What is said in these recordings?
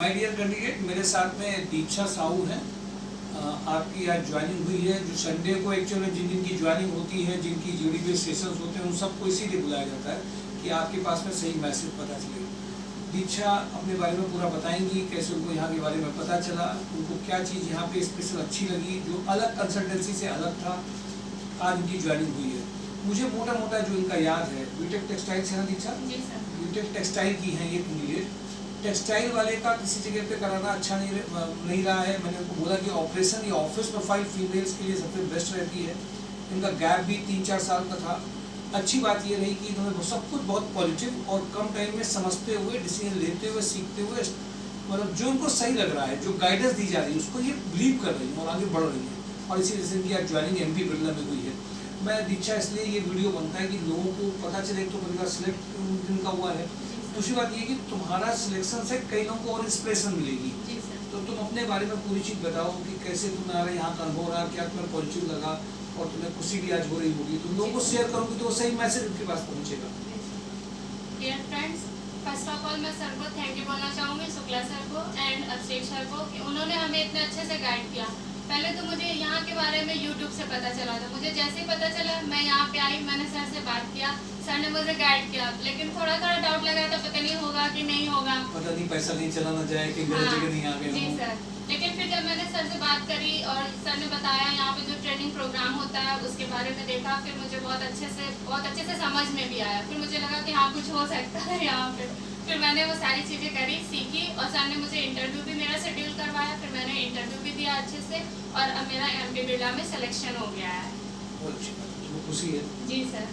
My dear candidate, मेरे साथ में दीक्षा साहू हैं। आपकी आज ज्वाइनिंग हुई है। जो संडे को एक्चुअली जिनकी ज्वाइनिंग होती है, जिनकी जीडी बेस सेशंस होते हैं, उन सबको इसीलिए बुलाया जाता है कि आपके पास में सही मैसेज पता चले। दीक्षा अपने बारे में पूरा बताएंगी, कैसे उनको यहाँ के बारे में पता चला, उनको क्या चीज़ यहाँ पे स्पेशल अच्छी लगी, जो अलग कंसल्टेंसी से अलग था। आज उनकी ज्वाइनिंग हुई है। मुझे मोटा मोटा जो इनका याद है, बीटेक टेक्सटाइल से ना दीक्षा? जी सर। बीटेक टेक्सटाइल की हैं ये कैंडिडेट। टेक्सटाइल वाले का किसी जगह पे कराना अच्छा नहीं रहा है। मैंने उनको बोला कि ऑपरेशन या ऑफिस प्रोफाइल फीमेल्स के लिए सबसे बेस्ट रहती है। इनका गैप भी 3-4 साल का था। अच्छी बात ये रही कि इन्होंने सब कुछ बहुत पॉजिटिव और कम टाइम में समझते हुए, डिसीजन लेते हुए, सीखते हुए, मतलब जो उनको सही लग रहा है, जो गाइडेंस दी जा रही है, उसको ये बिलीव कर रही है और आगे बढ़ रही है। और इसी वजह से इनकी आज ज्वाइनिंग एमपी बिरला में हुई है। मैं दीक्षा इसलिए ये वीडियो बनता है कि लोगों को पता चले तो कभी बार सिलेक्ट जिनका हुआ है। दूसरी बात ये कि तुम्हारा सिलेक्शन से कई लोगों को और इंस्पिरेशन मिलेगी। तो तुम अपने बारे में पूरी चीज़ बताओ कि कैसे तुम्हारा यहाँ का अनुभव रहा, क्या तुम्हें पॉजिटिव लगा और तुम्हें खुशी भी आज हो रही होगी। तुम लोगों को शेयर करोगे तो सही मैसेज उनके पास पहुँचेगा। Dear friends, first of all मैं सर को थैंक यू बोलना चाहूँगी, शुक्ला सर को एंड अभिषेक सर को, कि उन्होंने हमें इतने अच्छे से गाइड किया। पहले तो मुझे यहाँ के बारे में यूट्यूब से पता चला था। मुझे जैसे ही पता चला मैं यहाँ पे आई, मैंने सर से बात किया, सर ने मुझे गाइड किया। लेकिन थोड़ा डाउट लगा था, पता नहीं होगा कि नहीं होगा, पता नहीं पैसा नहीं चला ना जाए कि गलत जगह नहीं आ गए। जी सर। लेकिन फिर जब मैंने सर से बात करी और सर ने बताया यहाँ पे जो ट्रेनिंग प्रोग्राम होता है उसके बारे में देखा, फिर मुझे बहुत अच्छे से समझ में भी आया। फिर मुझे लगा कि हाँ कुछ हो सकता है यहाँ पे। फिर मैंने वो सारी चीज़ें करी, सीखी और सर ने मुझे इंटरव्यू भी मेरा शेड्यूल करवाया। फिर मैंने इंटरव्यू भी दिया अच्छे से और अब मेरा एमपी बिरला में सिलेक्शन हो गया है। बहुत अच्छी बात है, खुशी है। जी सर।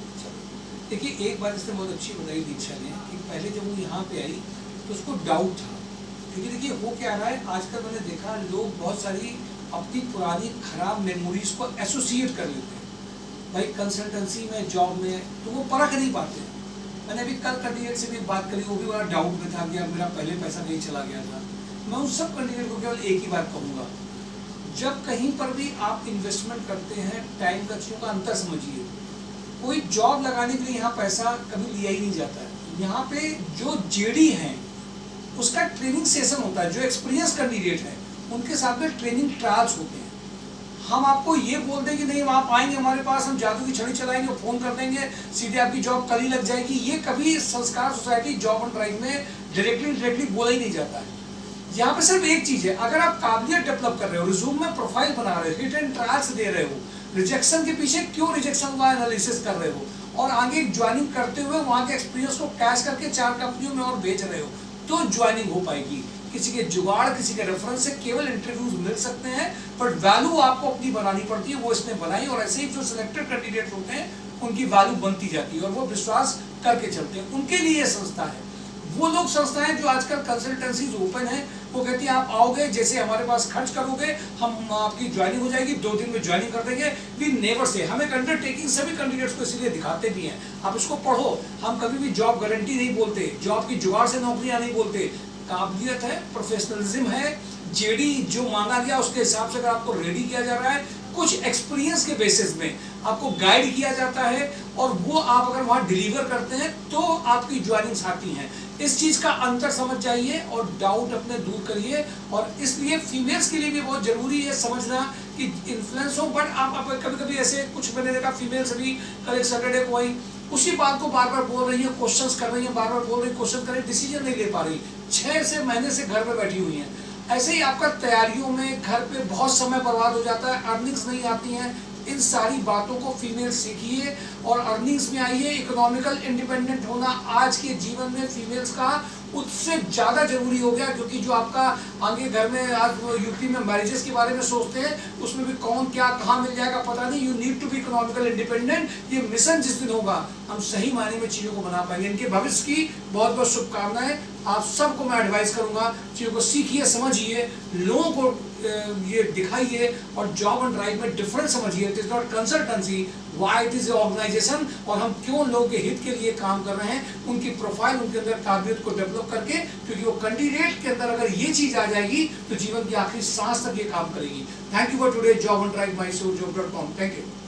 देखिए, एक बात इसने बहुत अच्छी बताई दीक्षा ने कि पहले जब वो यहाँ पे आई तो उसको डाउट था, क्योंकि देखिए हो क्या रहा है आजकल, मैंने देखा लोग बहुत सारी अपनी पुरानी खराब मेमोरीज को एसोसिएट कर लेते हैं भाई कंसल्टेंसी में, जॉब में, तो वो परख नहीं पाते। मैंने अभी कल कैंडिडेट से भी बात करी, वो भी बड़ा डाउट में था कि मेरा पहले पैसा नहीं चला गया था। मैं उन सब कैंडिडेट को केवल एक ही बात कहूँगा, जब कहीं पर भी आप इन्वेस्टमेंट करते हैं, टाइम का चीज़ों का अंतर समझिए। कोई जॉब लगाने के लिए यहाँ पैसा कभी लिया ही नहीं जाता है। यहाँ पे जो जेडी हैं उसका ट्रेनिंग सेशन होता है, जो एक्सपीरियंस कैंडिडेट हैं उनके साथ में ट्रेनिंग ट्रायल्स होते हैं। हम आपको ये बोल दें कि नहीं आप आएंगे हमारे पास, हम जादू की छड़ी चलाएंगे, फ़ोन कर देंगे, सीधे आपकी जॉब कल ही लग जाएगी, ये कभी संस्कार सोसाइटी जॉब एंड ड्राइव में डायरेक्टली बोला ही नहीं जाता है। यहाँ पे सिर्फ एक चीज़ है, अगर आप काबिलियत डेवलप कर रहे हो, रिज्यूम में प्रोफाइल बना रहे हो, रिटन ट्रायल्स दे रहे हो, रिजेक्शन के पीछे क्यों रिजेक्शन का एनालिसिस कर रहे हो और आगे ज्वाइनिंग करते हुए वहाँ के एक्सपीरियंस को कैश करके 4 कंपनियों में और बेच रहे हो, तो ज्वाइनिंग हो पाएगी। किसी के जुगाड़, किसी के रेफरेंस से केवल इंटरव्यूज मिल सकते हैं, बट वैल्यू आपको अपनी बनानी पड़ती है। वो इसने बनाई और ऐसे ही जो सिलेक्टेड कैंडिडेट होते हैं उनकी वैल्यू बनती जाती है और वो विश्वास करके चलते हैं। उनके लिए ये संस्था है। वो लोग संस्थाएं जो आजकल कंसल्टेंसीज ओपन है, वो कहती है आप आओगे, जैसे हमारे पास खर्च करोगे, हम आपकी ज्वाइनिंग हो जाएगी, 2 दिन में ज्वाइनिंग कर देंगे। वी नेवर से, हमें अंडरटेकिंग सभी कैंडिडेट्स को इसीलिए दिखाते भी हैं, आप इसको पढ़ो। हम कभी भी जॉब गारंटी नहीं बोलते, जॉब की जुगाड़ से नौकरियां नहीं बोलते। काबिलियत है, प्रोफेशनलिज्म है, जेडी जो मांगा गया उसके हिसाब से अगर आपको रेडी किया जा रहा है, कुछ एक्सपीरियंस के बेसिस में आपको गाइड किया जाता है और वो आप अगर वहाँ डिलीवर करते हैं तो आपकी ज्वाइनिंग आती हैं। इस चीज़ का अंतर समझ जाइए और डाउट अपने दूर करिए। और इसलिए फीमेल्स के लिए भी बहुत ज़रूरी है समझना कि इन्फ्लुएंस हो, बट आप कभी ऐसे कुछ मैंने देखा फीमेल्स अभी कल एक सैटरडे को आई, उसी बात को बार बार बोल रही है, क्वेश्चंस कर रही है, बार बार बोल रही है, क्वेश्चन कर रही है, डिसीजन नहीं ले पा रही, 6 महीने से घर में बैठी हुई हैं। ऐसे ही आपका तैयारियों में घर पे बहुत समय बर्बाद हो जाता है, अर्निंग्स नहीं आती हैं। इन सारी बातों को फीमेल सीखिए और अर्निंग्स में आइए। इकोनॉमिकल इंडिपेंडेंट होना आज के जीवन में फीमेल्स का उससे ज़्यादा जरूरी हो गया, क्योंकि जो आपका आगे घर में आज यूपी में मैरिजेस के बारे में सोचते हैं, उसमें भी कौन क्या कहाँ मिल जाएगा पता नहीं। You need to be economical independent. ये मिशन जिस दिन होगा हम सही मायने में चीज़ों को बना पाएंगे। इनके भविष्य की बहुत बहुत शुभकामनाएं। आप सबको मैं एडवाइस करूंगा, चीज़ों को सीखिए, समझिए, लोगों को ये दिखाइए और जॉब एंड ड्राइव में डिफरेंस समझिए। It is not consultancy, why it is organisation, और हम क्यों लोगों के हित के लिए काम कर रहे हैं, उनकी प्रोफाइल, उनके अंदर काबिलियत को डेवलप करके, क्योंकि वो कैंडिडेट के अंदर अगर ये चीज़ आ जाएगी तो जीवन की आखिरी सांस तक ये काम करेगी। Thank you for today job and drive, my show job.com। Thank you.